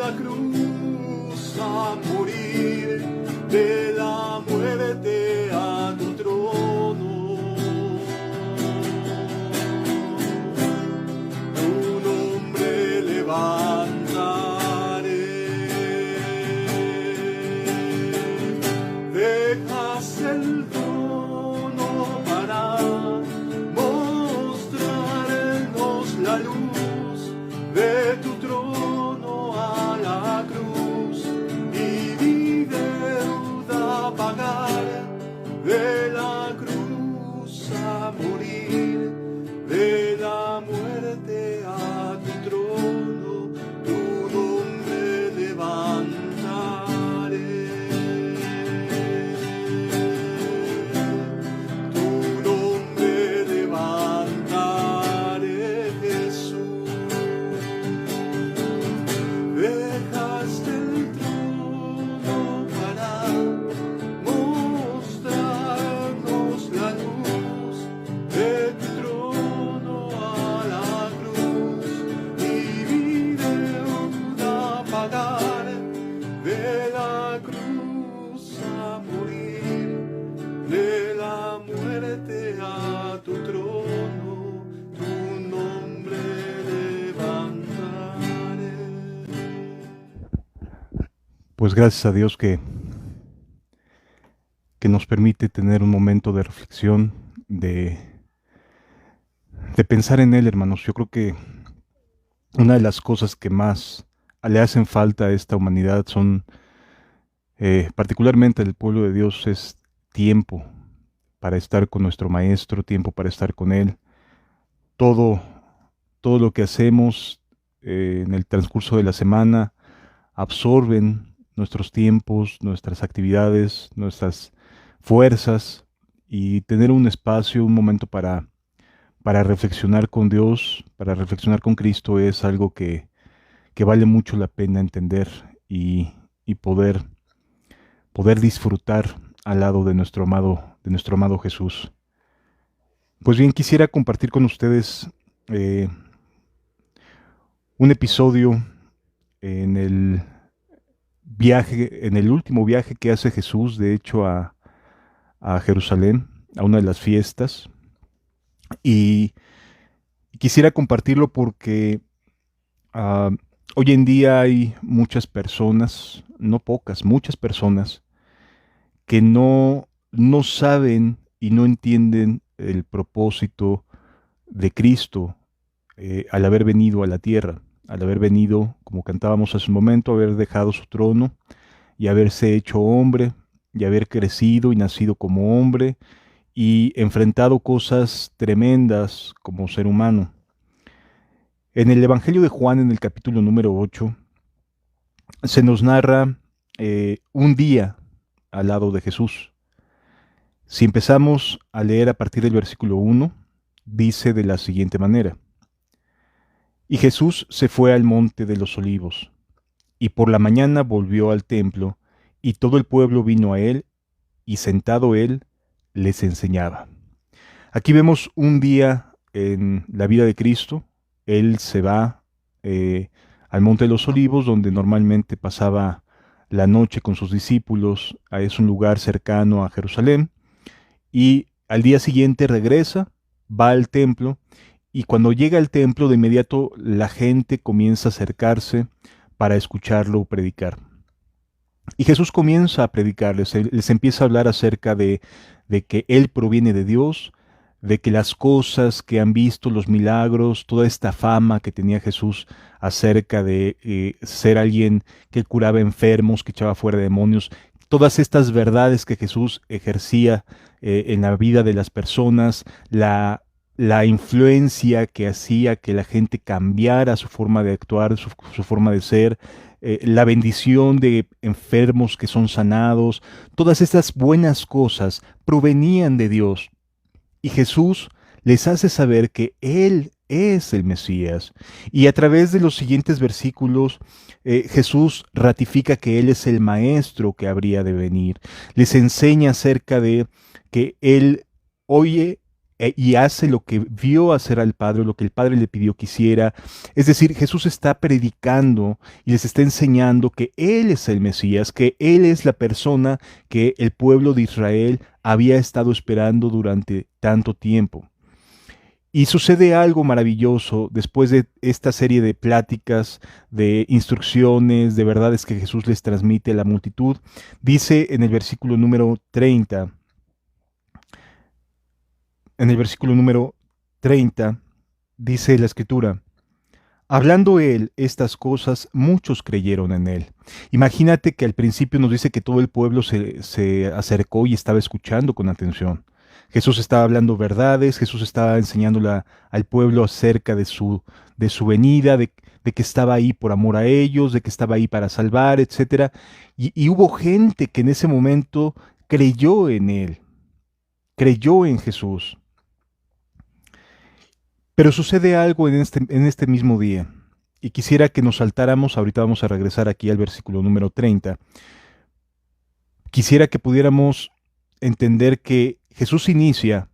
la cruz a morir, de la muerte a tu trono. Tu nombre levantaré. Dejas el trono para mostrarnos la luz de tu trono a la cruz, y mi deuda pagar, de la cruz a morir, de la muerte a tu trono, tu nombre levantaré. Tu nombre levantaré, Jesús. Dejaste el trono para mostrarnos la luz de tu trono a la cruz, y mi deuda pagar, de la cruz a morir, de la muerte a tu trono, tu nombre levantaré. Pues gracias a Dios que nos permite tener un momento de reflexión, de pensar en Él, hermanos. Yo creo que una de las cosas que más le hacen falta a esta humanidad son, particularmente al pueblo de Dios, es tiempo para estar con nuestro Maestro, tiempo para estar con Él. Todo lo que hacemos en el transcurso de la semana absorben nuestros tiempos, nuestras actividades, nuestras fuerzas, y tener un espacio, un momento para reflexionar con Dios, para reflexionar con Cristo, es algo que vale mucho la pena entender y poder disfrutar al lado de nuestro amado Jesús. Pues bien, quisiera compartir con ustedes un episodio en el último viaje que hace Jesús, de hecho, a Jerusalén, a una de las fiestas. Y quisiera compartirlo porque hoy en día hay muchas personas, no pocas, muchas personas, que no saben y no entienden el propósito de Cristo al haber venido a la tierra, al haber venido, como cantábamos hace un momento, haber dejado su trono y haberse hecho hombre, y haber crecido y nacido como hombre y enfrentado cosas tremendas como ser humano. En el Evangelio de Juan, en el capítulo número 8, se nos narra un día al lado de Jesús. Si empezamos a leer a partir del versículo 1, dice de la siguiente manera: Y Jesús se fue al monte de los olivos, y por la mañana volvió al templo, y todo el pueblo vino a él, y sentado él, les enseñaba. Aquí vemos un día en la vida de Cristo. Él se va al monte de los olivos, donde normalmente pasaba la noche con sus discípulos. Es un lugar cercano a Jerusalén, y al día siguiente regresa, va al templo, y cuando llega al templo, de inmediato la gente comienza a acercarse para escucharlo predicar. Y Jesús comienza a predicarles, les empieza a hablar acerca de que Él proviene de Dios, de que las cosas que han visto, los milagros, toda esta fama que tenía Jesús acerca de ser alguien que curaba enfermos, que echaba fuera demonios, todas estas verdades que Jesús ejercía en la vida de las personas, la influencia que hacía que la gente cambiara su forma de actuar, su forma de ser, la bendición de enfermos que son sanados, todas estas buenas cosas provenían de Dios. Y Jesús les hace saber que Él es el Mesías. Y a través de los siguientes versículos, Jesús ratifica que Él es el Maestro que habría de venir. Les enseña acerca de que Él oye y hace lo que vio hacer al Padre, lo que el Padre le pidió que hiciera. Es decir, Jesús está predicando y les está enseñando que Él es el Mesías, que Él es la persona que el pueblo de Israel había estado esperando durante tanto tiempo. Y sucede algo maravilloso después de esta serie de pláticas, de instrucciones, de verdades que Jesús les transmite a la multitud. Dice en el versículo número 30, en el versículo número 30, dice la Escritura: hablando él estas cosas, muchos creyeron en él. Imagínate que al principio nos dice que todo el pueblo se acercó y estaba escuchando con atención. Jesús estaba hablando verdades, Jesús estaba enseñándole al pueblo acerca de su venida, de que estaba ahí por amor a ellos, de que estaba ahí para salvar, etc. Y hubo gente que en ese momento creyó en él, creyó en Jesús. Pero sucede algo en este mismo día, y quisiera que nos saltáramos, ahorita vamos a regresar aquí al versículo número 30, quisiera que pudiéramos entender que Jesús inicia,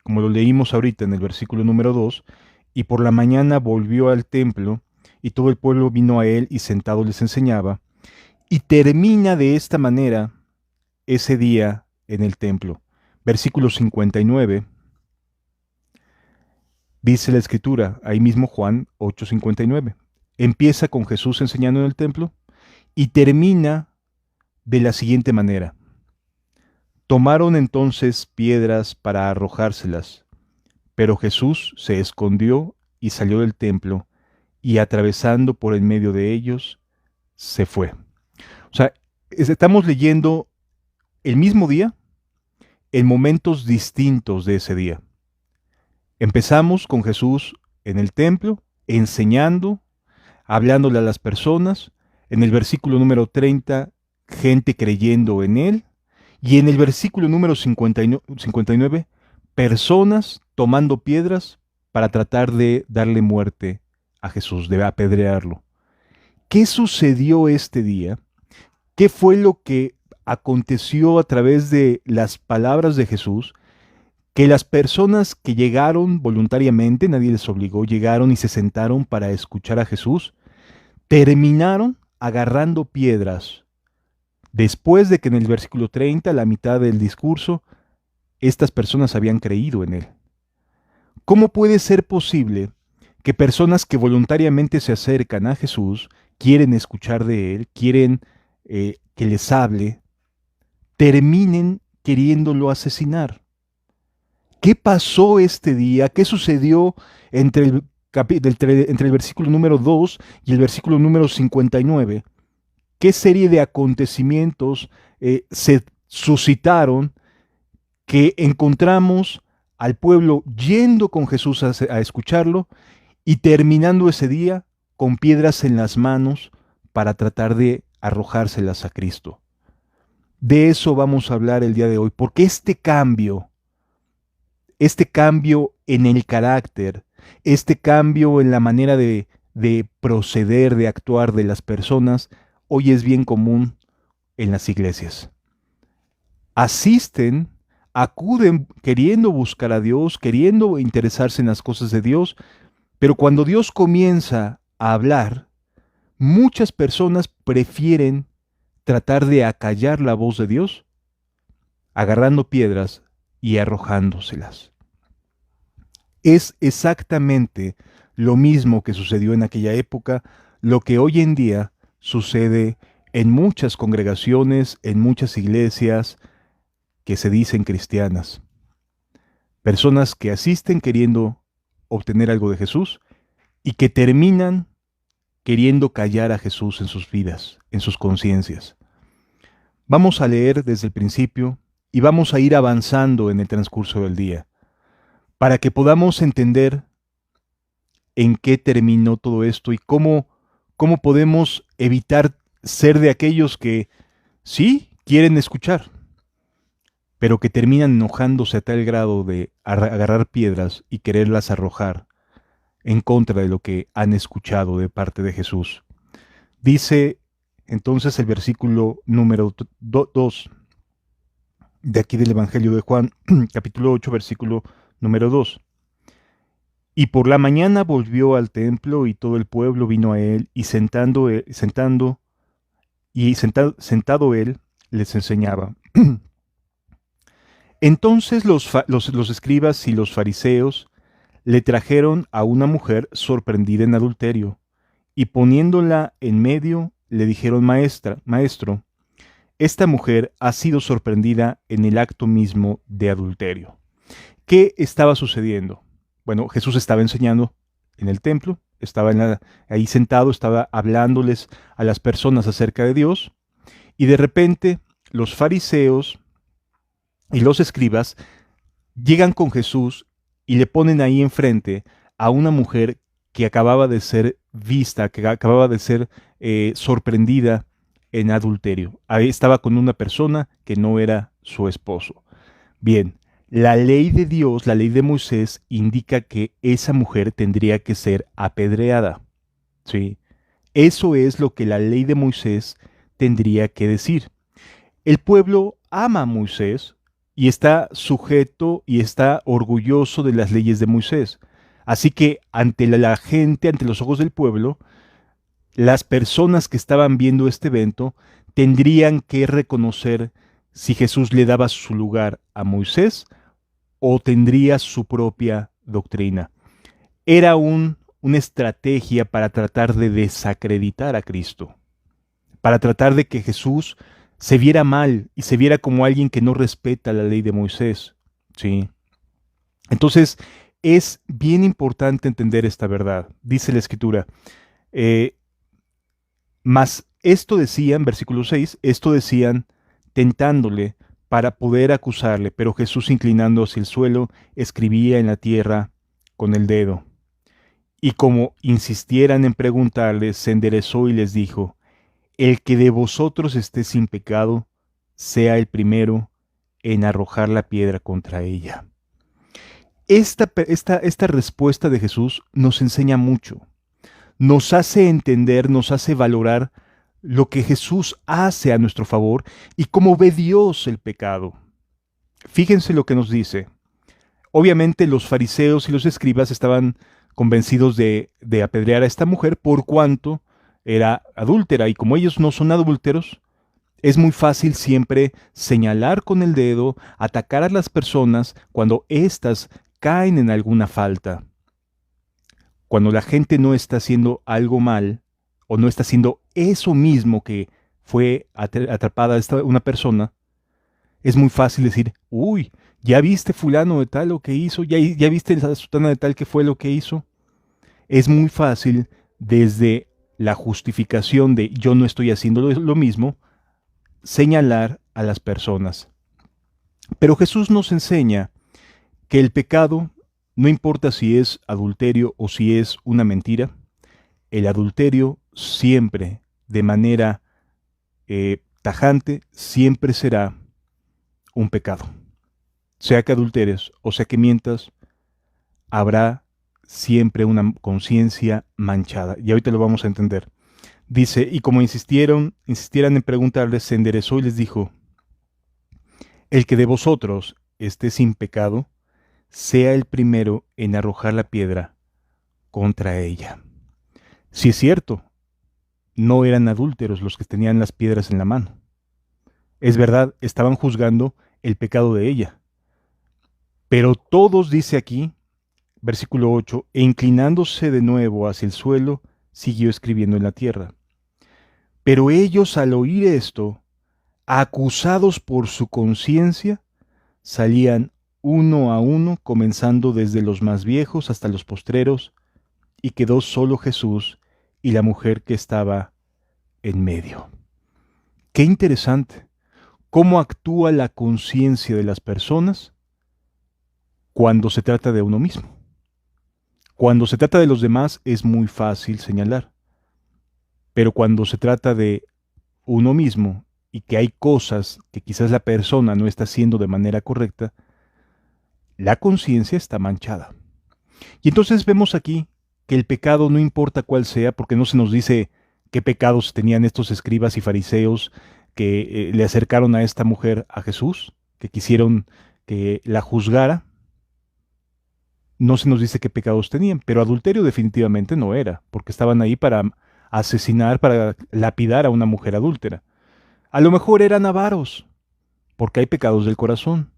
como lo leímos ahorita en el versículo número 2, y por la mañana volvió al templo, y todo el pueblo vino a él y sentado les enseñaba, y termina de esta manera ese día en el templo. Versículo 59. Dice la Escritura, ahí mismo Juan 8:59. Empieza con Jesús enseñando en el templo y termina de la siguiente manera. Tomaron entonces piedras para arrojárselas, pero Jesús se escondió y salió del templo y atravesando por en medio de ellos, se fue. O sea, estamos leyendo el mismo día en momentos distintos de ese día. Empezamos con Jesús en el templo, enseñando, hablándole a las personas. En el versículo número 30, gente creyendo en Él. Y en el versículo número 59, personas tomando piedras para tratar de darle muerte a Jesús, de apedrearlo. ¿Qué sucedió este día? ¿Qué fue lo que aconteció a través de las palabras de Jesús? Que las personas que llegaron voluntariamente, nadie les obligó, llegaron y se sentaron para escuchar a Jesús, terminaron agarrando piedras. Después de que en el versículo 30, la mitad del discurso, estas personas habían creído en él. ¿Cómo puede ser posible que personas que voluntariamente se acercan a Jesús, quieren escuchar de él, quieren que les hable, terminen queriéndolo asesinar? ¿Qué pasó este día? ¿Qué sucedió entre el versículo número 2 y el versículo número 59? ¿Qué serie de acontecimientos se suscitaron que encontramos al pueblo yendo con Jesús a escucharlo y terminando ese día con piedras en las manos para tratar de arrojárselas a Cristo? De eso vamos a hablar el día de hoy, porque este cambio en el carácter, este cambio en la manera de proceder, de actuar de las personas, hoy es bien común en las iglesias. Asisten, acuden queriendo buscar a Dios, queriendo interesarse en las cosas de Dios, pero cuando Dios comienza a hablar, muchas personas prefieren tratar de acallar la voz de Dios, agarrando piedras y arrojándoselas. Es exactamente lo mismo que sucedió en aquella época, lo que hoy en día sucede en muchas congregaciones, en muchas iglesias que se dicen cristianas. Personas que asisten queriendo obtener algo de Jesús y que terminan queriendo callar a Jesús en sus vidas, en sus conciencias. Vamos a leer desde el principio y vamos a ir avanzando en el transcurso del día, para que podamos entender en qué terminó todo esto y cómo podemos evitar ser de aquellos que sí quieren escuchar, pero que terminan enojándose a tal grado de agarrar piedras y quererlas arrojar en contra de lo que han escuchado de parte de Jesús. Dice entonces el versículo número 2 de aquí del Evangelio de Juan, capítulo 8, versículo Número 2. Y por la mañana volvió al templo y todo el pueblo vino a él y sentado él les enseñaba. Entonces los escribas y los fariseos le trajeron a una mujer sorprendida en adulterio y poniéndola en medio le dijeron: Maestro, esta mujer ha sido sorprendida en el acto mismo de adulterio. ¿Qué estaba sucediendo? Bueno, Jesús estaba enseñando en el templo, estaba ahí sentado, estaba hablándoles a las personas acerca de Dios, y de repente los fariseos y los escribas llegan con Jesús y le ponen ahí enfrente a una mujer que acababa de ser vista, que acababa de ser sorprendida en adulterio. Ahí estaba con una persona que no era su esposo. Bien, la ley de Dios, la ley de Moisés, indica que esa mujer tendría que ser apedreada. ¿Sí? Eso es lo que la ley de Moisés tendría que decir. El pueblo ama a Moisés y está sujeto y está orgulloso de las leyes de Moisés. Así que ante la gente, ante los ojos del pueblo, las personas que estaban viendo este evento tendrían que reconocer si Jesús le daba su lugar a Moisés o tendría su propia doctrina. Era una estrategia para tratar de desacreditar a Cristo, para tratar de que Jesús se viera mal y se viera como alguien que no respeta la ley de Moisés. ¿Sí? Entonces, es bien importante entender esta verdad. Dice la Escritura, mas esto decían, versículo 6, esto decían tentándole para poder acusarle, pero Jesús, inclinando hacia el suelo, escribía en la tierra con el dedo. Y como insistieran en preguntarle, se enderezó y les dijo: el que de vosotros esté sin pecado, sea el primero en arrojar la piedra contra ella. Esta respuesta de Jesús nos enseña mucho. Nos hace entender, nos hace valorar lo que Jesús hace a nuestro favor y cómo ve Dios el pecado. Fíjense lo que nos dice. Obviamente los fariseos y los escribas estaban convencidos de apedrear a esta mujer por cuanto era adúltera, y como ellos no son adúlteros, es muy fácil siempre señalar con el dedo, atacar a las personas cuando éstas caen en alguna falta. Cuando la gente no está haciendo algo mal o no está haciendo eso mismo que fue atrapada una persona, es muy fácil decir: uy, ¿ya viste fulano de tal lo que hizo? ¿Ya viste la sutana de tal que fue lo que hizo? Es muy fácil desde la justificación de yo no estoy haciendo lo mismo, señalar a las personas. Pero Jesús nos enseña que el pecado, no importa si es adulterio o si es una mentira, el adulterio siempre, de manera tajante, siempre será un pecado. Sea que adulteres o sea que mientas, habrá siempre una conciencia manchada. Y ahorita lo vamos a entender. Dice, y como insistieran en preguntarles, se enderezó y les dijo: el que de vosotros esté sin pecado, sea el primero en arrojar la piedra contra ella. Si es cierto, no eran adúlteros los que tenían las piedras en la mano. Es verdad, estaban juzgando el pecado de ella. Pero todos, dice aquí, versículo 8, e inclinándose de nuevo hacia el suelo, siguió escribiendo en la tierra. Pero ellos, al oír esto, acusados por su conciencia, salían uno a uno, comenzando desde los más viejos hasta los postreros, y quedó solo Jesús y la mujer que estaba en medio. Qué interesante cómo actúa la conciencia de las personas cuando se trata de uno mismo. Cuando se trata de los demás es muy fácil señalar, pero cuando se trata de uno mismo y que hay cosas que quizás la persona no está haciendo de manera correcta, la conciencia está manchada. Y entonces vemos aquí que el pecado, no importa cuál sea, porque no se nos dice qué pecados tenían estos escribas y fariseos que le acercaron a esta mujer a Jesús, que quisieron que la juzgara. No se nos dice qué pecados tenían, pero adulterio definitivamente no era, porque estaban ahí para asesinar, para lapidar a una mujer adúltera. A lo mejor eran avaros, porque hay pecados del corazón.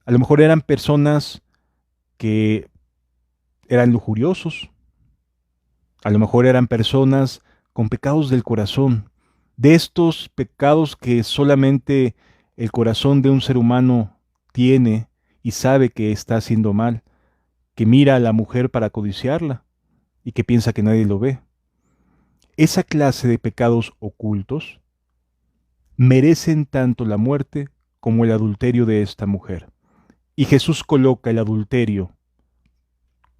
A lo mejor eran personas que eran lujuriosos. A lo mejor eran personas con pecados del corazón, de estos pecados que solamente el corazón de un ser humano tiene y sabe que está haciendo mal, que mira a la mujer para codiciarla y que piensa que nadie lo ve. Esa clase de pecados ocultos merecen tanto la muerte como el adulterio de esta mujer. Y Jesús coloca el adulterio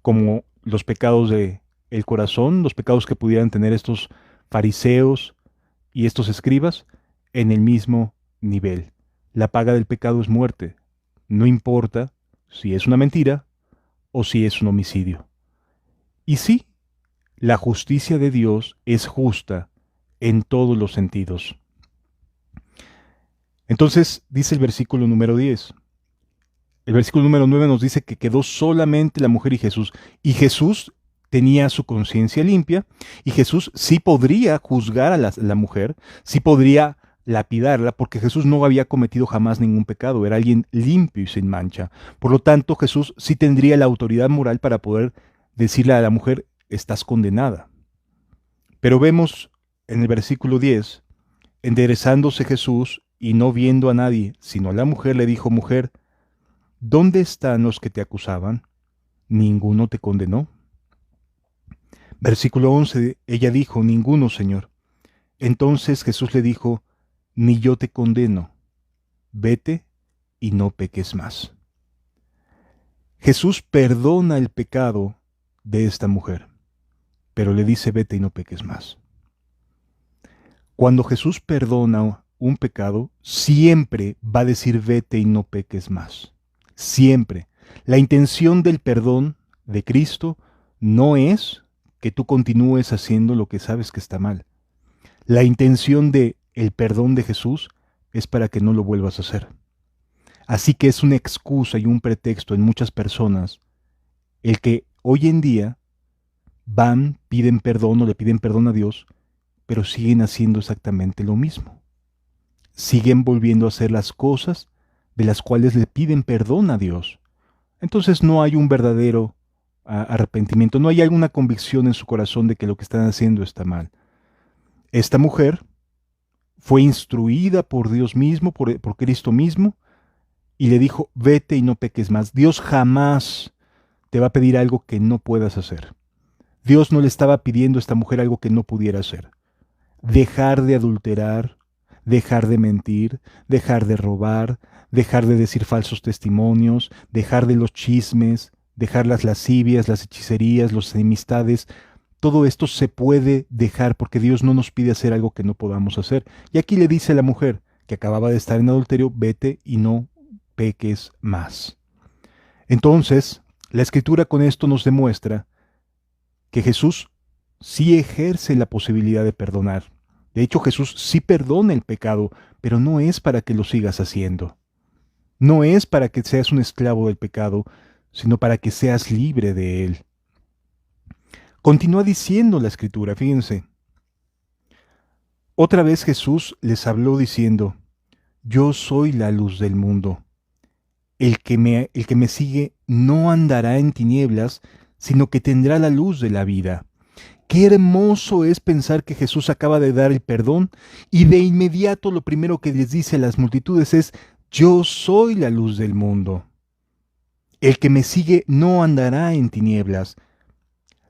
como los pecados de el corazón, los pecados que pudieran tener estos fariseos y estos escribas, en el mismo nivel. La paga del pecado es muerte, no importa si es una mentira o si es un homicidio. Y sí, la justicia de Dios es justa en todos los sentidos. Entonces dice el versículo número 10. El versículo número 9 nos dice que quedó solamente la mujer y Jesús. Y Jesús tenía su conciencia limpia y Jesús sí podría juzgar a la mujer, sí podría lapidarla, porque Jesús no había cometido jamás ningún pecado, era alguien limpio y sin mancha. Por lo tanto, Jesús sí tendría la autoridad moral para poder decirle a la mujer, estás condenada. Pero vemos en el versículo 10, enderezándose Jesús y no viendo a nadie, sino a la mujer, le dijo, mujer, ¿dónde están los que te acusaban? ¿Ninguno te condenó? Versículo 11, ella dijo, ninguno, Señor. Entonces Jesús le dijo, ni yo te condeno, vete y no peques más. Jesús perdona el pecado de esta mujer, pero le dice, vete y no peques más. Cuando Jesús perdona un pecado, siempre va a decir, vete y no peques más. Siempre. La intención del perdón de Cristo no es que tú continúes haciendo lo que sabes que está mal. La intención de el perdón de Jesús es para que no lo vuelvas a hacer. Así que es una excusa y un pretexto en muchas personas el que hoy en día van, piden perdón o le piden perdón a Dios, pero siguen haciendo exactamente lo mismo. Siguen volviendo a hacer las cosas de las cuales le piden perdón a Dios. Entonces no hay un verdadero arrepentimiento, no hay alguna convicción en su corazón de que lo que están haciendo está mal. Esta mujer fue instruida por Dios mismo, por Cristo mismo, y le dijo, vete y no peques más. Dios jamás te va a pedir algo que no puedas hacer. Dios no le estaba pidiendo a esta mujer algo que no pudiera hacer. Dejar de adulterar, dejar de mentir, dejar de robar, dejar de decir falsos testimonios, dejar de los chismes, dejar las lascivias, las hechicerías, las enemistades. Todo esto se puede dejar porque Dios no nos pide hacer algo que no podamos hacer. Y aquí le dice a la mujer que acababa de estar en adulterio, vete y no peques más. Entonces, la Escritura con esto nos demuestra que Jesús sí ejerce la posibilidad de perdonar. De hecho, Jesús sí perdona el pecado, pero no es para que lo sigas haciendo. No es para que seas un esclavo del pecado, sino para que seas libre de él. Continúa diciendo la Escritura, fíjense. Otra vez Jesús les habló diciendo, yo soy la luz del mundo. El que me sigue no andará en tinieblas, sino que tendrá la luz de la vida. Qué hermoso es pensar que Jesús acaba de dar el perdón y de inmediato lo primero que les dice a las multitudes es, yo soy la luz del mundo. El que me sigue no andará en tinieblas.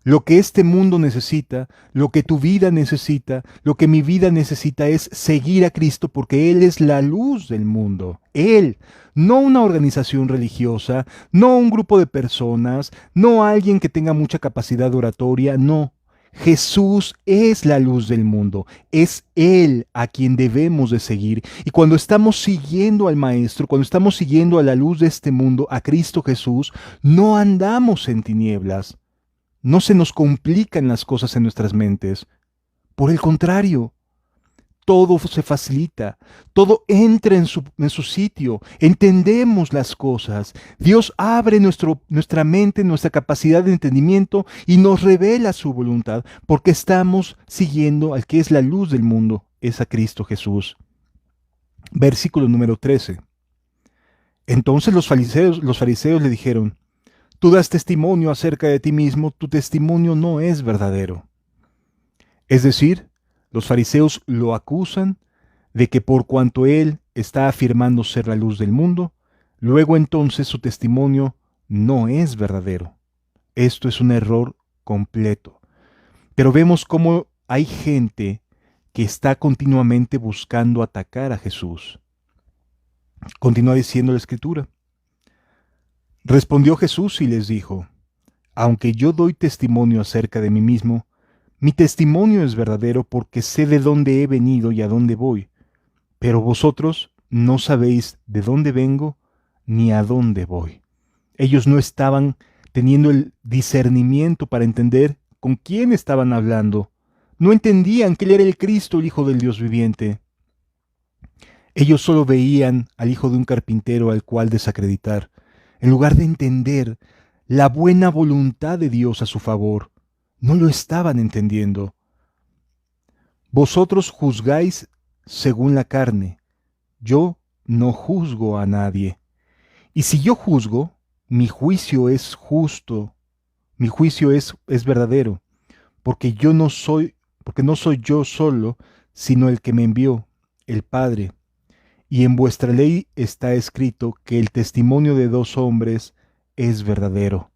Lo que este mundo necesita, lo que tu vida necesita, lo que mi vida necesita es seguir a Cristo porque Él es la luz del mundo. Él, no una organización religiosa, no un grupo de personas, no alguien que tenga mucha capacidad oratoria, no. Jesús es la luz del mundo, es Él a quien debemos de seguir. Y cuando estamos siguiendo al Maestro, cuando estamos siguiendo a la luz de este mundo, a Cristo Jesús, no andamos en tinieblas. No se nos complican las cosas en nuestras mentes. Por el contrario, todo se facilita, todo entra en su sitio, entendemos las cosas. Dios abre nuestra mente, nuestra capacidad de entendimiento y nos revela su voluntad, porque estamos siguiendo al que es la luz del mundo, es a Cristo Jesús. Versículo número 13. Entonces los fariseos le dijeron: tú das testimonio acerca de ti mismo, tu testimonio no es verdadero. Es decir, los fariseos lo acusan de que por cuanto él está afirmando ser la luz del mundo, luego entonces su testimonio no es verdadero. Esto es un error completo. Pero vemos cómo hay gente que está continuamente buscando atacar a Jesús. Continúa diciendo la Escritura. Respondió Jesús y les dijo: aunque yo doy testimonio acerca de mí mismo, mi testimonio es verdadero porque sé de dónde he venido y a dónde voy, pero vosotros no sabéis de dónde vengo ni a dónde voy. Ellos no estaban teniendo el discernimiento para entender con quién estaban hablando. No entendían que él era el Cristo, el Hijo del Dios viviente. Ellos solo veían al hijo de un carpintero al cual desacreditar, en lugar de entender la buena voluntad de Dios a su favor. No lo estaban entendiendo. Vosotros juzgáis según la carne, yo no juzgo a nadie. Y si yo juzgo, mi juicio es justo, mi juicio es verdadero, porque no soy yo solo, sino el que me envió, el Padre. Y en vuestra ley está escrito que el testimonio de dos hombres es verdadero.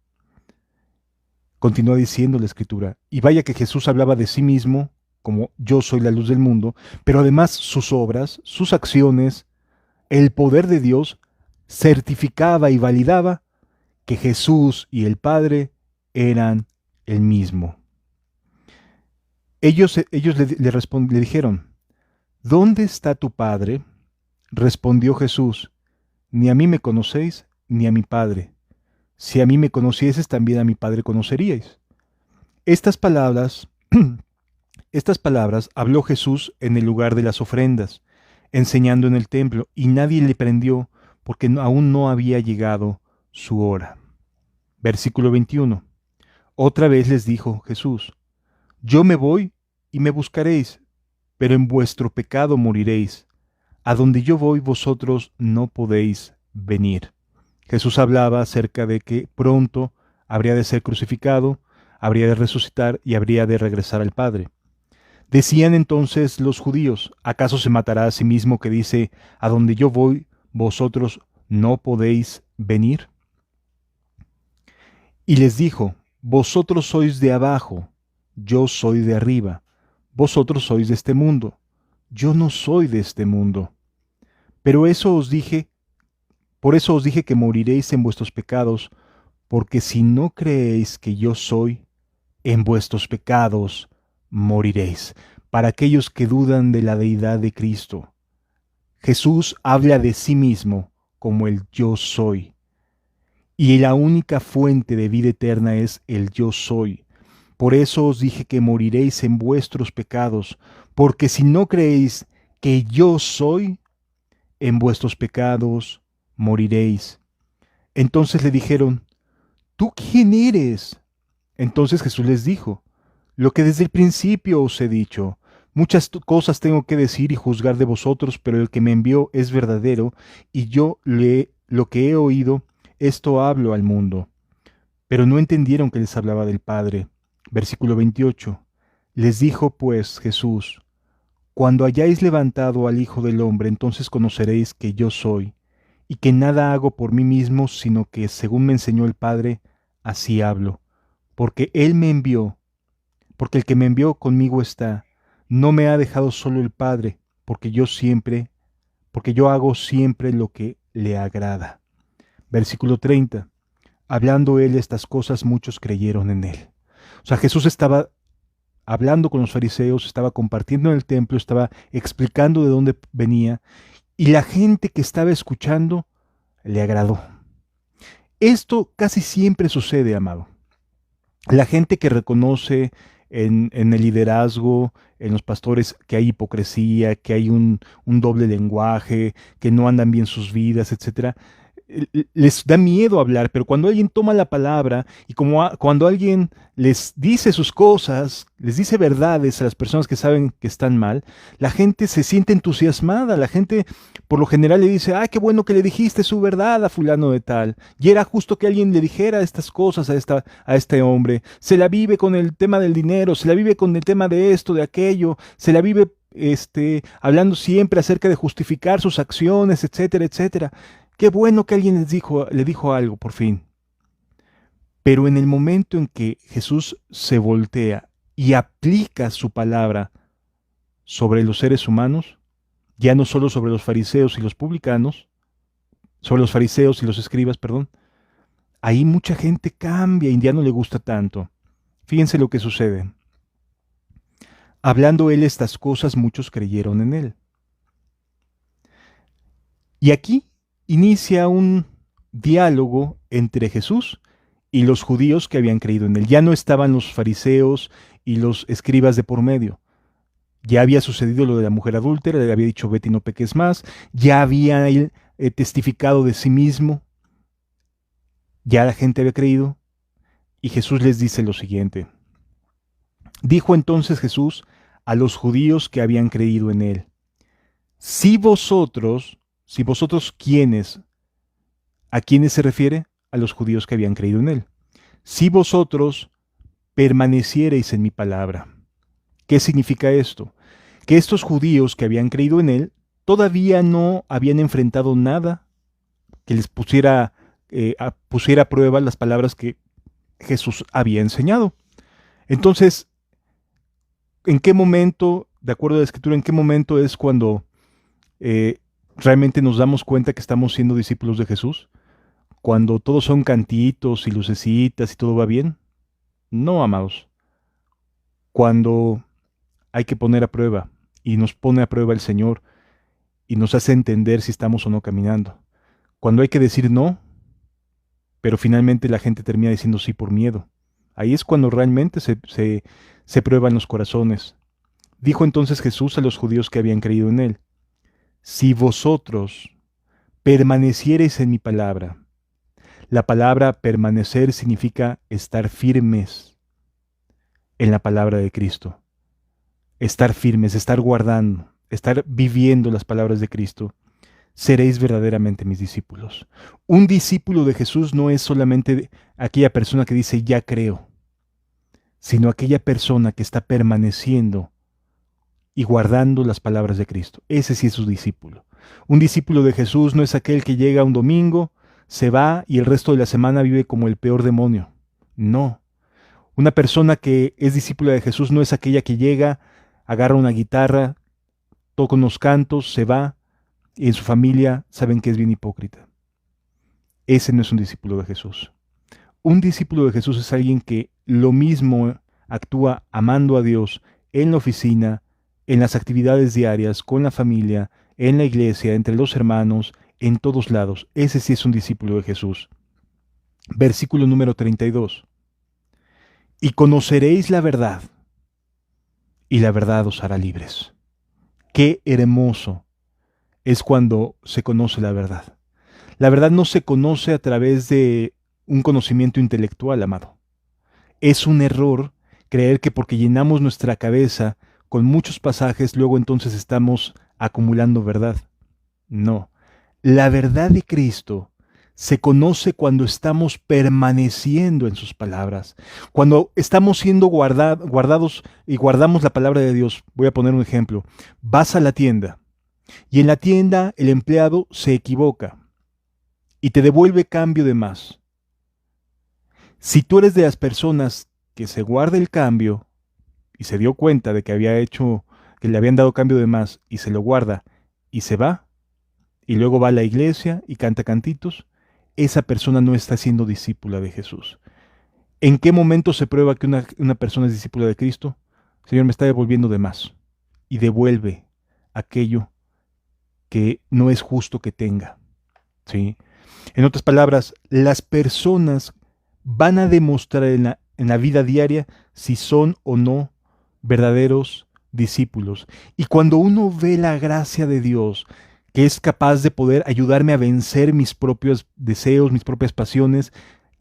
Continúa diciendo la Escritura. Y vaya que Jesús hablaba de sí mismo como yo soy la luz del mundo, pero además sus obras, sus acciones, el poder de Dios certificaba y validaba que Jesús y el Padre eran el mismo. Ellos le dijeron: ¿dónde está tu Padre? Respondió Jesús: ni a mí me conocéis, ni a mi Padre. Si a mí me conocieses, también a mi Padre conoceríais. Estas palabras habló Jesús en el lugar de las ofrendas, enseñando en el templo, y nadie le prendió, porque aún no había llegado su hora. Versículo 21. Otra vez les dijo Jesús: yo me voy y me buscaréis, pero en vuestro pecado moriréis. A donde yo voy vosotros no podéis venir. Jesús hablaba acerca de que pronto habría de ser crucificado, habría de resucitar y habría de regresar al Padre. Decían entonces los judíos: ¿acaso se matará a sí mismo que dice: a donde yo voy vosotros no podéis venir? Y les dijo: vosotros sois de abajo, yo soy de arriba. Vosotros sois de este mundo, yo no soy de este mundo. Pero por eso os dije que moriréis en vuestros pecados, porque si no creéis que yo soy, en vuestros pecados moriréis. Para aquellos que dudan de la deidad de Cristo, Jesús habla de sí mismo como el yo soy. Y la única fuente de vida eterna es el yo soy. Por eso os dije que moriréis en vuestros pecados, porque si no creéis que yo soy, en vuestros pecados moriréis. Entonces le dijeron: ¿tú quién eres? Entonces Jesús les dijo: lo que desde el principio os he dicho. Muchas cosas tengo que decir y juzgar de vosotros, pero el que me envió es verdadero, y yo lo que he oído, esto hablo al mundo. Pero no entendieron que les hablaba del Padre. Versículo 28. Les dijo pues Jesús: cuando hayáis levantado al Hijo del Hombre, entonces conoceréis que yo soy, y que nada hago por mí mismo, sino que según me enseñó el Padre, así hablo. Porque Él me envió, porque el que me envió conmigo está. No me ha dejado solo el Padre, porque yo hago siempre lo que le agrada. Versículo 30. Hablando él estas cosas, muchos creyeron en él. O sea, Jesús estaba hablando con los fariseos, estaba compartiendo en el templo, estaba explicando de dónde venía, y la gente que estaba escuchando le agradó. Esto casi siempre sucede, amado. La gente que reconoce en el liderazgo, en los pastores, que hay hipocresía, que hay un doble lenguaje, que no andan bien sus vidas, etcétera. Les da miedo hablar, pero cuando alguien toma la palabra y cuando alguien les dice sus cosas, les dice verdades a las personas que saben que están mal, la gente se siente entusiasmada, la gente por lo general le dice, ah, qué bueno que le dijiste su verdad a fulano de tal, y era justo que alguien le dijera estas cosas a este hombre, se la vive con el tema del dinero, se la vive con el tema de esto, de aquello, se la vive hablando siempre acerca de justificar sus acciones, etcétera, etcétera. Qué bueno que alguien le dijo algo por fin. Pero en el momento en que Jesús se voltea y aplica su palabra sobre los seres humanos, ya no solo sobre los fariseos y los publicanos, sobre los fariseos y los escribas, perdón, ahí mucha gente cambia y ya no le gusta tanto. Fíjense lo que sucede. Hablando él estas cosas, muchos creyeron en él. Y aquí inicia un diálogo entre Jesús y los judíos que habían creído en él. Ya no estaban los fariseos y los escribas de por medio. Ya había sucedido lo de la mujer adúltera, le había dicho vete y no peques más, ya había él testificado de sí mismo, ya la gente había creído, y Jesús les dice lo siguiente. Dijo entonces Jesús a los judíos que habían creído en él, si vosotros ¿quiénes? ¿A quiénes se refiere? A los judíos que habían creído en él. Si vosotros permaneciereis en mi palabra. ¿Qué significa esto? Que estos judíos que habían creído en él todavía no habían enfrentado nada que les pusiera a prueba las palabras que Jesús había enseñado. Entonces, ¿en qué momento, de acuerdo a la Escritura, en qué momento es cuando realmente nos damos cuenta que estamos siendo discípulos de Jesús? ¿Cuando todos son cantitos y lucecitas y todo va bien? No, amados. Cuando hay que poner a prueba, y nos pone a prueba el Señor, y nos hace entender si estamos o no caminando. Cuando hay que decir no, pero finalmente la gente termina diciendo sí por miedo. Ahí es cuando realmente se prueban los corazones. Dijo entonces Jesús a los judíos que habían creído en él, si vosotros permaneciereis en mi palabra. La palabra permanecer significa estar firmes en la palabra de Cristo. Estar firmes, estar guardando, estar viviendo las palabras de Cristo. Seréis verdaderamente mis discípulos. Un discípulo de Jesús no es solamente aquella persona que dice ya creo, sino aquella persona que está permaneciendo y guardando las palabras de Cristo. Ese sí es su discípulo. Un discípulo de Jesús no es aquel que llega un domingo, se va y el resto de la semana vive como el peor demonio. No. Una persona que es discípula de Jesús no es aquella que llega, agarra una guitarra, toca unos cantos, se va, y en su familia saben que es bien hipócrita. Ese no es un discípulo de Jesús. Un discípulo de Jesús es alguien que lo mismo actúa amando a Dios en la oficina, en las actividades diarias, con la familia, en la iglesia, entre los hermanos, en todos lados. Ese sí es un discípulo de Jesús. Versículo número 32. Y conoceréis la verdad, y la verdad os hará libres. Qué hermoso es cuando se conoce la verdad. La verdad no se conoce a través de un conocimiento intelectual, amado. Es un error creer que porque llenamos nuestra cabeza con muchos pasajes, luego entonces estamos acumulando verdad. No. La verdad de Cristo se conoce cuando estamos permaneciendo en sus palabras, cuando estamos siendo guardados y guardamos la palabra de Dios. Voy a poner un ejemplo. Vas a la tienda y en la tienda el empleado se equivoca y te devuelve cambio de más. Si tú eres de las personas que se guarda el cambio y se dio cuenta de que que le habían dado cambio de más y se lo guarda y se va, y luego va a la iglesia y canta cantitos, esa persona no está siendo discípula de Jesús. ¿En qué momento se prueba que una persona es discípula de Cristo? Señor, me está devolviendo de más. Y devuelve aquello que no es justo que tenga. ¿Sí? En otras palabras, las personas van a demostrar en la vida diaria si son o no verdaderos discípulos. Y cuando uno ve la gracia de Dios, que es capaz de poder ayudarme a vencer mis propios deseos, mis propias pasiones,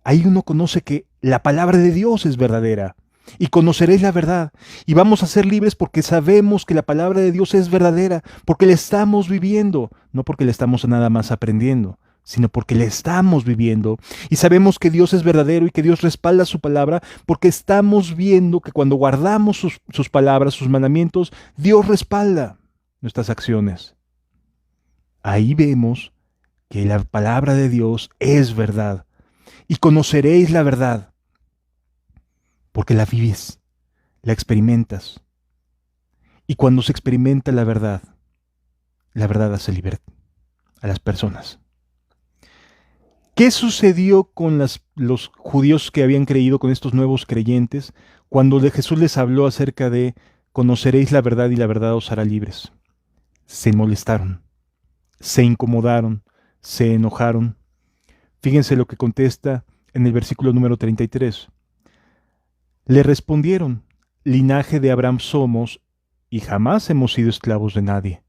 ahí uno conoce que la palabra de Dios es verdadera. Y conoceréis la verdad. Y vamos a ser libres porque sabemos que la palabra de Dios es verdadera, porque la estamos viviendo, no porque la estamos nada más aprendiendo, sino porque la estamos viviendo. Y sabemos que Dios es verdadero y que Dios respalda su palabra, porque estamos viendo que cuando guardamos sus palabras, sus mandamientos, Dios respalda nuestras acciones. Ahí vemos que la palabra de Dios es verdad. Y conoceréis la verdad, porque la vives, la experimentas. Y cuando se experimenta la verdad hace libre a las personas. ¿Qué sucedió con los judíos que habían creído, con estos nuevos creyentes, cuando Jesús les habló acerca de conoceréis la verdad y la verdad os hará libres? Se molestaron, se incomodaron, se enojaron. Fíjense lo que contesta en el versículo número 33. Le respondieron, linaje de Abraham somos y jamás hemos sido esclavos de nadie.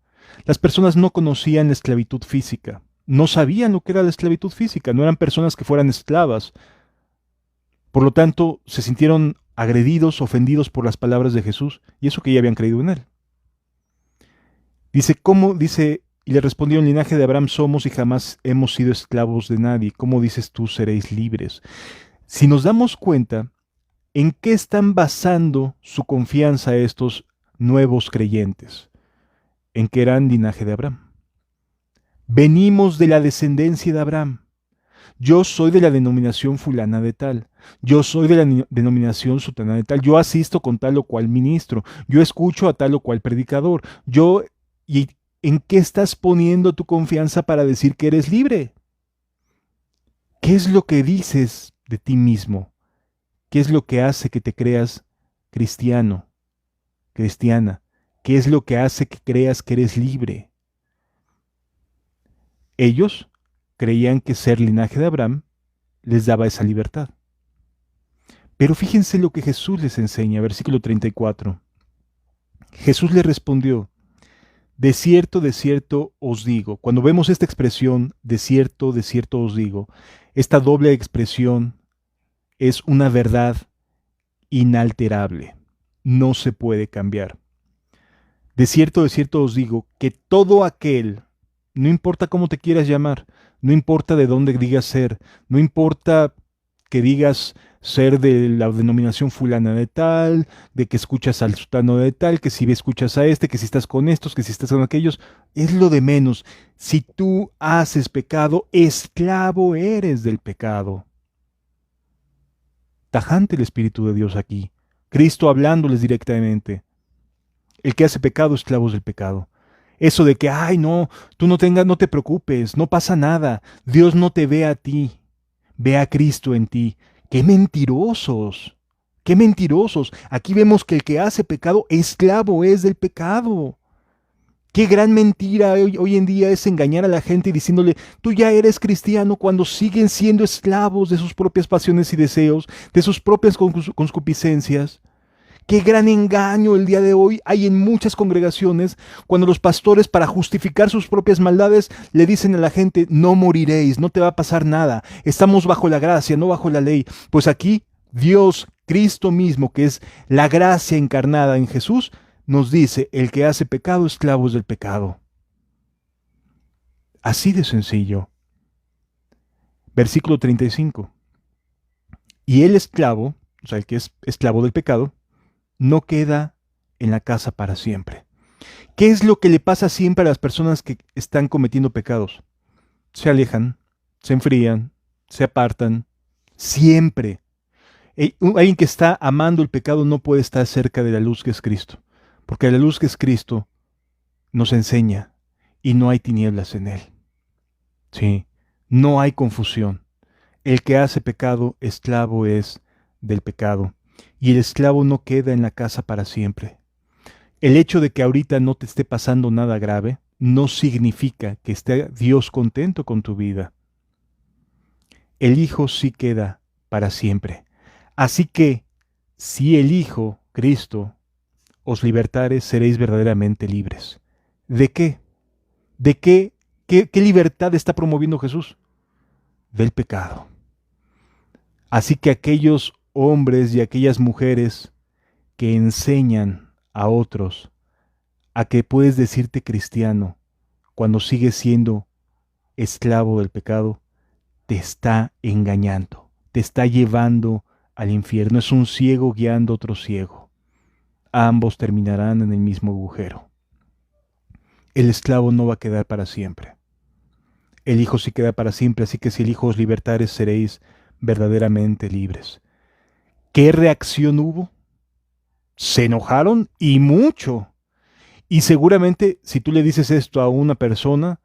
Las personas no conocían la esclavitud física, no sabían lo que era la esclavitud física, no eran personas que fueran esclavas. Por lo tanto, se sintieron agredidos, ofendidos por las palabras de Jesús y eso que ya habían creído en él. Y le respondieron, linaje de Abraham somos y jamás hemos sido esclavos de nadie. ¿Cómo dices tú seréis libres? Si nos damos cuenta, ¿en qué están basando su confianza estos nuevos creyentes? En que eran linaje de Abraham. Venimos de la descendencia de Abraham. Yo soy de la denominación fulana de tal. Yo soy de la denominación sutana de tal. Yo asisto con tal o cual ministro. Yo escucho a tal o cual predicador. ¿Y en qué estás poniendo tu confianza para decir que eres libre? ¿Qué es lo que dices de ti mismo? ¿Qué es lo que hace que te creas cristiano, cristiana? ¿Qué es lo que hace que creas que eres libre? Ellos creían que ser linaje de Abraham les daba esa libertad. Pero fíjense lo que Jesús les enseña, versículo 34. Jesús les respondió, de cierto os digo. Cuando vemos esta expresión, de cierto os digo, esta doble expresión es una verdad inalterable, no se puede cambiar. De cierto os digo que todo aquel, no importa cómo te quieras llamar, no importa de dónde digas ser, no importa que digas ser de la denominación fulana de tal, de que escuchas al sultano de tal, que si escuchas a este, que si estás con estos, que si estás con aquellos, es lo de menos. Si tú haces pecado, esclavo eres del pecado. Tajante el Espíritu de Dios aquí. Cristo hablándoles directamente. El que hace pecado, esclavos del pecado. Eso de que, ay no, tú no te preocupes, no pasa nada. Dios no te ve a ti, ve a Cristo en ti. ¡Qué mentirosos! ¡Qué mentirosos! Aquí vemos que el que hace pecado, esclavo es del pecado. Qué gran mentira hoy en día es engañar a la gente diciéndole, tú ya eres cristiano cuando siguen siendo esclavos de sus propias pasiones y deseos, de sus propias concupiscencias. Qué gran engaño el día de hoy hay en muchas congregaciones cuando los pastores, para justificar sus propias maldades, le dicen a la gente, no moriréis, no te va a pasar nada, estamos bajo la gracia, no bajo la ley. Pues aquí Dios, Cristo mismo, que es la gracia encarnada en Jesús, nos dice, el que hace pecado, esclavo es del pecado. Así de sencillo. Versículo 35. Y el esclavo, o sea, el que es esclavo del pecado, no queda en la casa para siempre. ¿Qué es lo que le pasa siempre a las personas que están cometiendo pecados? Se alejan, se enfrían, se apartan, siempre. Alguien que está amando el pecado no puede estar cerca de la luz que es Cristo, porque la luz que es Cristo nos enseña y no hay tinieblas en él. Sí, no hay confusión. El que hace pecado, esclavo es del pecado. Y el esclavo no queda en la casa para siempre. El hecho de que ahorita no te esté pasando nada grave no significa que esté Dios contento con tu vida. El Hijo sí queda para siempre. Así que, si el Hijo, Cristo, os libertare, seréis verdaderamente libres. ¿De qué? ¿De qué? ¿Qué libertad está promoviendo Jesús? Del pecado. Así que aquellos hombres y aquellas mujeres que enseñan a otros a que puedes decirte cristiano cuando sigues siendo esclavo del pecado, te está engañando, te está llevando al infierno. Es un ciego guiando a otro ciego. Ambos terminarán en el mismo agujero. El esclavo no va a quedar para siempre. El Hijo sí queda para siempre, así que si el Hijo os libertare, seréis verdaderamente libres. ¿Qué reacción hubo? Se enojaron y mucho. Y seguramente si tú le dices esto a una persona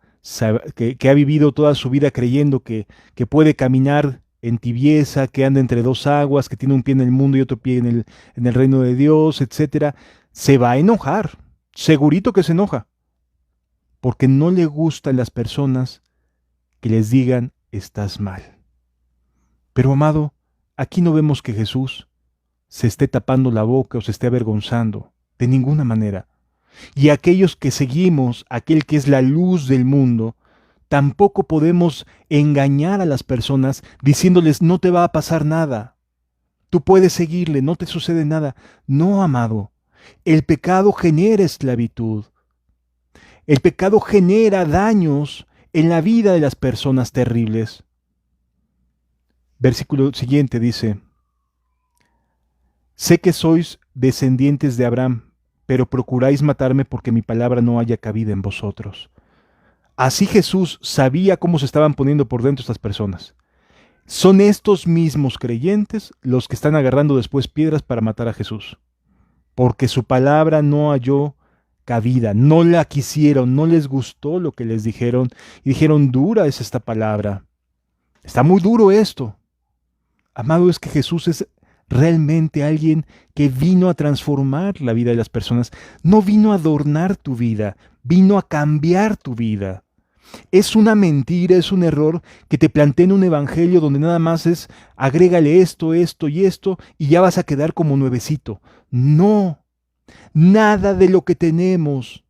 que ha vivido toda su vida creyendo que puede caminar en tibieza, que anda entre dos aguas, que tiene un pie en el mundo y otro pie en el reino de Dios, etcétera, se va a enojar. Segurito que se enoja. Porque no le gustan las personas que les digan estás mal. Pero amado, aquí no vemos que Jesús se esté tapando la boca o se esté avergonzando, de ninguna manera. Y aquellos que seguimos, aquel que es la luz del mundo, tampoco podemos engañar a las personas diciéndoles no te va a pasar nada. Tú puedes seguirle, no te sucede nada. No, amado, el pecado genera esclavitud. El pecado genera daños en la vida de las personas terribles. Versículo siguiente dice, sé que sois descendientes de Abraham, pero procuráis matarme porque mi palabra no haya cabida en vosotros. Así Jesús sabía cómo se estaban poniendo por dentro estas personas. Son estos mismos creyentes los que están agarrando después piedras para matar a Jesús, porque su palabra no halló cabida, no la quisieron, no les gustó lo que les dijeron, y dijeron, dura es esta palabra, está muy duro esto. Amado, es que Jesús es realmente alguien que vino a transformar la vida de las personas, no vino a adornar tu vida, vino a cambiar tu vida. Es una mentira, es un error que te planteen un evangelio donde nada más es agrégale esto, esto y esto y ya vas a quedar como nuevecito. No, nada de lo que tenemos,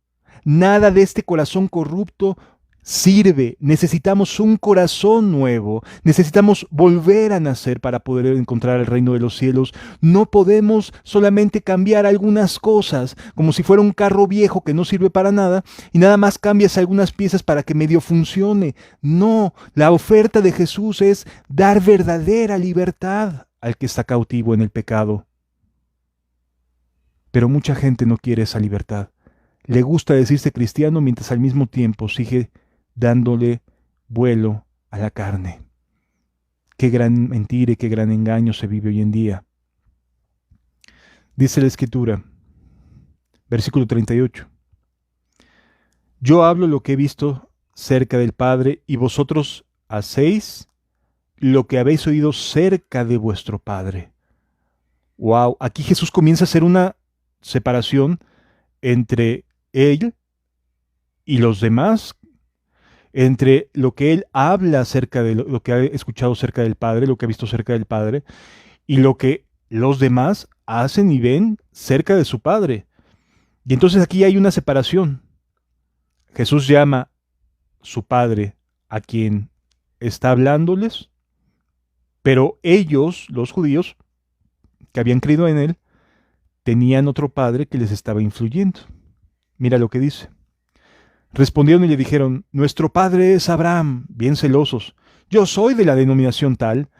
nada de este corazón corrupto sirve. Necesitamos un corazón nuevo, necesitamos volver a nacer para poder encontrar el reino de los cielos. No podemos solamente cambiar algunas cosas, como si fuera un carro viejo que no sirve para nada, y nada más cambias algunas piezas para que medio funcione. No, la oferta de Jesús es dar verdadera libertad al que está cautivo en el pecado. Pero mucha gente no quiere esa libertad. Le gusta decirse cristiano mientras al mismo tiempo sigue dándole vuelo a la carne. Qué gran mentira y qué gran engaño se vive hoy en día. Dice la Escritura, versículo 38. Yo hablo lo que he visto cerca del Padre y vosotros hacéis lo que habéis oído cerca de vuestro Padre. Wow, aquí Jesús comienza a hacer una separación entre él y los demás, entre lo que él habla acerca de lo que ha escuchado cerca del Padre, lo que ha visto cerca del Padre, y lo que los demás hacen y ven cerca de su Padre. Y entonces aquí hay una separación. Jesús llama su Padre a quien está hablándoles, pero ellos, los judíos, que habían creído en él, tenían otro padre que les estaba influyendo. Mira lo que dice. Respondieron y le dijeron, nuestro padre es Abraham, bien celosos. Yo soy de la denominación tal.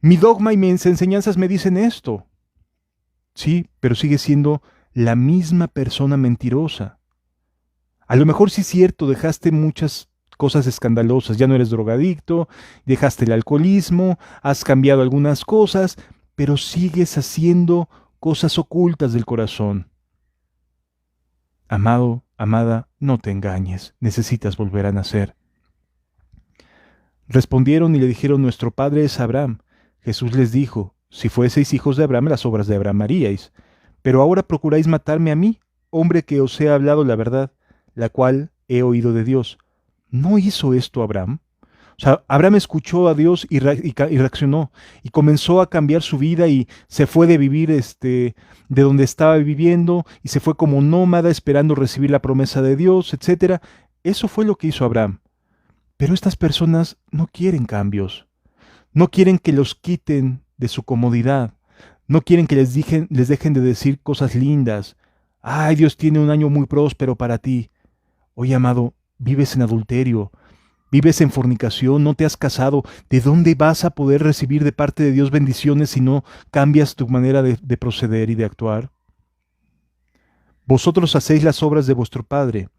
Mi dogma y mis enseñanzas me dicen esto. Sí, pero sigue siendo la misma persona mentirosa. A lo mejor sí es cierto, dejaste muchas cosas escandalosas, ya no eres drogadicto, dejaste el alcoholismo, has cambiado algunas cosas, pero sigues haciendo cosas ocultas del corazón. Amado, amada, no te engañes, necesitas volver a nacer. Respondieron y le dijeron, nuestro padre es Abraham. Jesús les dijo, si fueseis hijos de Abraham, las obras de Abraham haríais. Pero ahora procuráis matarme a mí, hombre que os he hablado la verdad, la cual he oído de Dios. ¿No hizo esto Abraham? O sea, Abraham escuchó a Dios y reaccionó y comenzó a cambiar su vida y se fue de vivir de donde estaba viviendo y se fue como nómada esperando recibir la promesa de Dios, etcétera. Eso fue lo que hizo Abraham. Pero estas personas no quieren cambios, no quieren que los quiten de su comodidad, no quieren que les dejen de decir cosas lindas. Ay, Dios tiene un año muy próspero para ti. Oye, amado, vives en adulterio, vives en fornicación, no te has casado. ¿De dónde vas a poder recibir de parte de Dios bendiciones si no cambias tu manera de proceder y de actuar? Vosotros hacéis las obras de vuestro padre.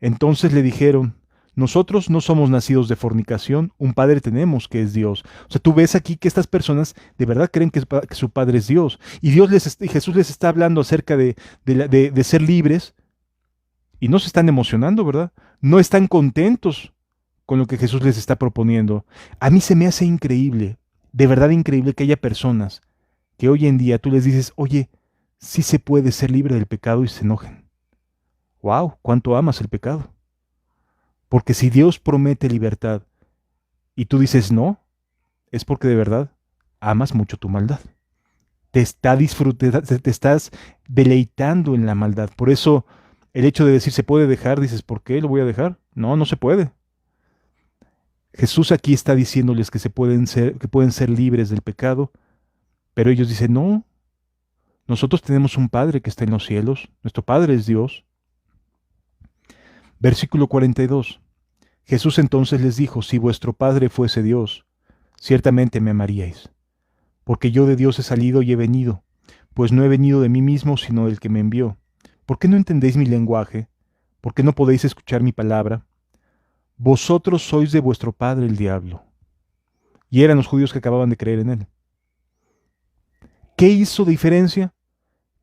Entonces le dijeron, nosotros no somos nacidos de fornicación, un padre tenemos que es Dios. O sea, tú ves aquí que estas personas de verdad creen que su padre es Dios. Y y Jesús les está hablando acerca de ser libres y no se están emocionando, ¿verdad? No están contentos con lo que Jesús les está proponiendo. A mí se me hace increíble, de verdad increíble que haya personas que hoy en día tú les dices, oye, sí se puede ser libre del pecado y se enojen. ¡Wow! ¿Cuánto amas el pecado? Porque si Dios promete libertad y tú dices no, es porque de verdad amas mucho tu maldad. Te estás deleitando en la maldad. Por eso el hecho de decir se puede dejar, dices, ¿por qué lo voy a dejar? No, no se puede. Jesús aquí está diciéndoles que que pueden ser libres del pecado, pero ellos dicen, no, nosotros tenemos un Padre que está en los cielos, nuestro Padre es Dios. Versículo 42. Jesús entonces les dijo, si vuestro Padre fuese Dios, ciertamente me amaríais, porque yo de Dios he salido y he venido, pues no he venido de mí mismo, sino del que me envió. ¿Por qué no entendéis mi lenguaje? ¿Por qué no podéis escuchar mi palabra? Vosotros sois de vuestro padre el diablo. Y eran los judíos que acababan de creer en él. ¿Qué hizo de diferencia?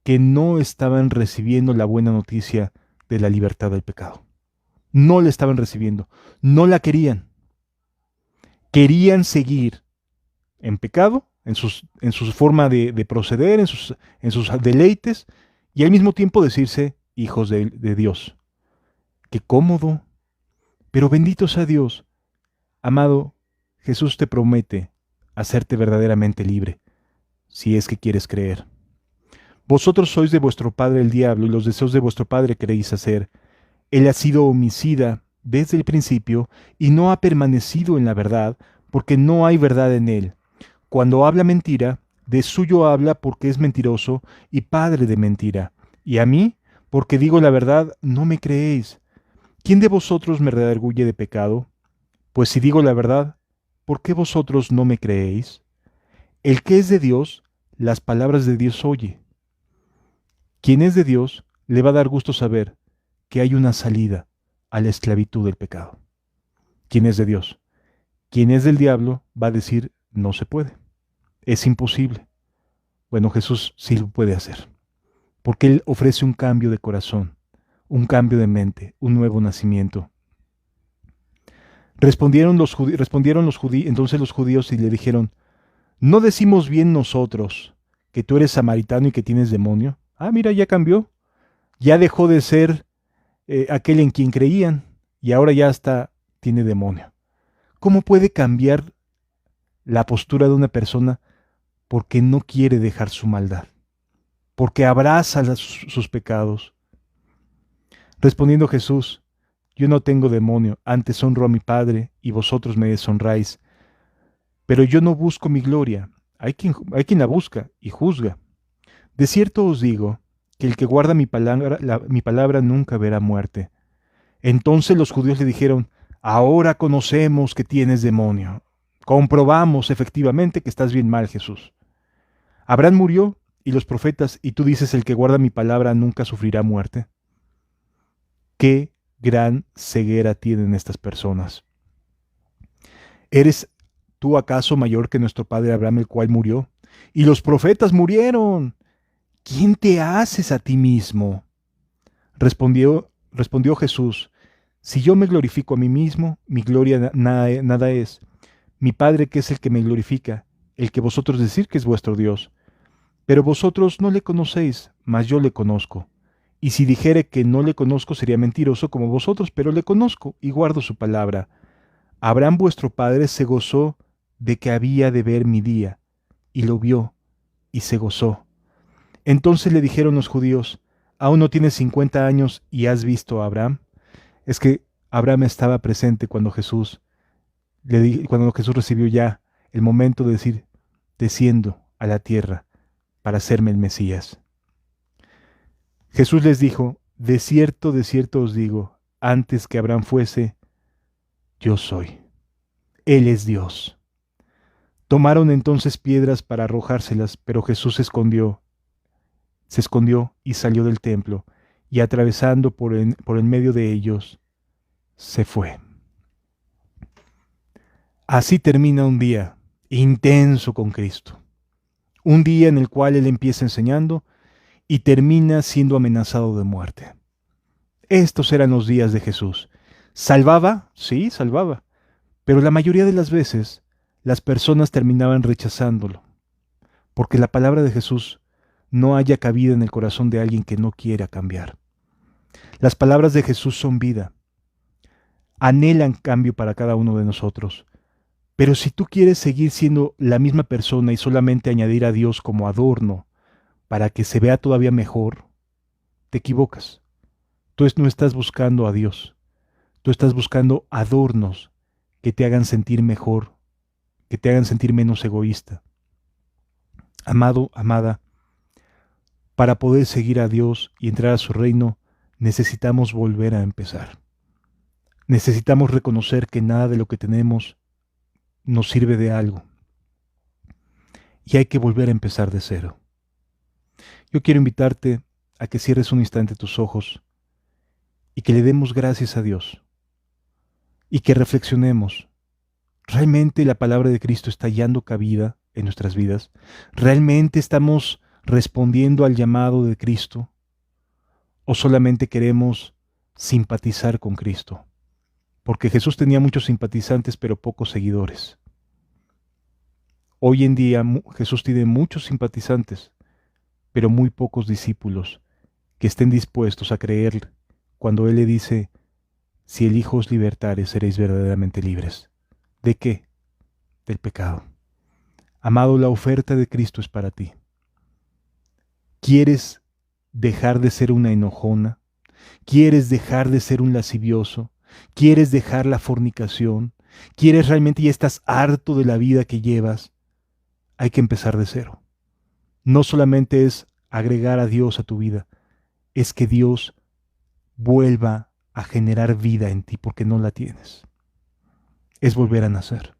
Que no estaban recibiendo la buena noticia de la libertad del pecado. No la estaban recibiendo, no la querían. Querían seguir en pecado, en su forma de proceder, en sus deleites, y al mismo tiempo decirse hijos de Dios. Qué cómodo, pero bendito sea Dios. Amado, Jesús te promete hacerte verdaderamente libre, si es que quieres creer. Vosotros sois de vuestro padre el diablo, y los deseos de vuestro padre queréis hacer. Él ha sido homicida desde el principio y no ha permanecido en la verdad, porque no hay verdad en él. Cuando habla mentira, de suyo habla porque es mentiroso y padre de mentira. Y a mí, porque digo la verdad, no me creéis. ¿Quién de vosotros me redarguye de pecado? Pues si digo la verdad, ¿por qué vosotros no me creéis? El que es de Dios, las palabras de Dios oye. Quien es de Dios, le va a dar gusto saber que hay una salida a la esclavitud del pecado. Quien es de Dios. Quien es del diablo va a decir, no se puede, es imposible. Bueno, Jesús sí lo puede hacer, porque Él ofrece un cambio de corazón, un cambio de mente, un nuevo nacimiento. Entonces los judíos y le dijeron, ¿no decimos bien nosotros que tú eres samaritano y que tienes demonio? Ah, mira, ya cambió, ya dejó de ser aquel en quien creían y ahora ya hasta tiene demonio. ¿Cómo puede cambiar la postura de una persona porque no quiere dejar su maldad, porque abraza sus pecados? Respondiendo Jesús, yo no tengo demonio, antes honro a mi Padre y vosotros me deshonráis. Pero yo no busco mi gloria, hay quien la busca y juzga. De cierto os digo que el que guarda mi palabra nunca verá muerte. Entonces los judíos le dijeron, ahora conocemos que tienes demonio. Comprobamos efectivamente que estás bien mal, Jesús. Abraham murió y los profetas, y tú dices, el que guarda mi palabra nunca sufrirá muerte. Qué gran ceguera tienen estas personas. ¿Eres tú acaso mayor que nuestro padre Abraham, el cual murió? Y los profetas murieron. ¿Quién te haces a ti mismo? Respondió Jesús, si yo me glorifico a mí mismo, mi gloria nada es. Mi Padre que es el que me glorifica, el que vosotros decís que es vuestro Dios. Pero vosotros no le conocéis, mas yo le conozco. Y si dijere que no le conozco, sería mentiroso como vosotros, pero le conozco y guardo su palabra. Abraham vuestro padre se gozó de que había de ver mi día, y lo vio, y se gozó. Entonces le dijeron los judíos, ¿aún no tienes 50 años y has visto a Abraham? Es que Abraham estaba presente cuando Jesús recibió ya el momento de decir, desciendo a la tierra para hacerme el Mesías. Jesús les dijo, de cierto os digo, antes que Abraham fuese, yo soy. Él es Dios. Tomaron entonces piedras para arrojárselas, pero Jesús se escondió y salió del templo, y atravesando por el medio de ellos, se fue. Así termina un día intenso con Cristo. Un día en el cual Él empieza enseñando y termina siendo amenazado de muerte. Estos eran los días de Jesús. ¿Salvaba? Sí, salvaba. Pero la mayoría de las veces las personas terminaban rechazándolo, porque la palabra de Jesús no haya cabida en el corazón de alguien que no quiera cambiar. Las palabras de Jesús son vida. Anhelan cambio para cada uno de nosotros. Pero si tú quieres seguir siendo la misma persona y solamente añadir a Dios como adorno para que se vea todavía mejor, te equivocas. Tú no estás buscando a Dios. Tú estás buscando adornos que te hagan sentir mejor, que te hagan sentir menos egoísta. Amado, amada, para poder seguir a Dios y entrar a su reino, necesitamos volver a empezar. Necesitamos reconocer que nada de lo que tenemos nos sirve de algo. Y hay que volver a empezar de cero. Yo quiero invitarte a que cierres un instante tus ojos y que le demos gracias a Dios y que reflexionemos. ¿Realmente la palabra de Cristo está hallando cabida en nuestras vidas? ¿Realmente estamos respondiendo al llamado de Cristo? ¿O solamente queremos simpatizar con Cristo? Porque Jesús tenía muchos simpatizantes pero pocos seguidores. Hoy en día Jesús tiene muchos simpatizantes, pero muy pocos discípulos que estén dispuestos a creer cuando Él le dice, si el Hijo os libertare, seréis verdaderamente libres. ¿De qué? Del pecado. Amado, la oferta de Cristo es para ti. ¿Quieres dejar de ser una enojona? ¿Quieres dejar de ser un lascivioso? ¿Quieres dejar la fornicación? ¿Quieres realmente ya estás harto de la vida que llevas? Hay que empezar de cero. No solamente es agregar a Dios a tu vida, es que Dios vuelva a generar vida en ti porque no la tienes. Es volver a nacer.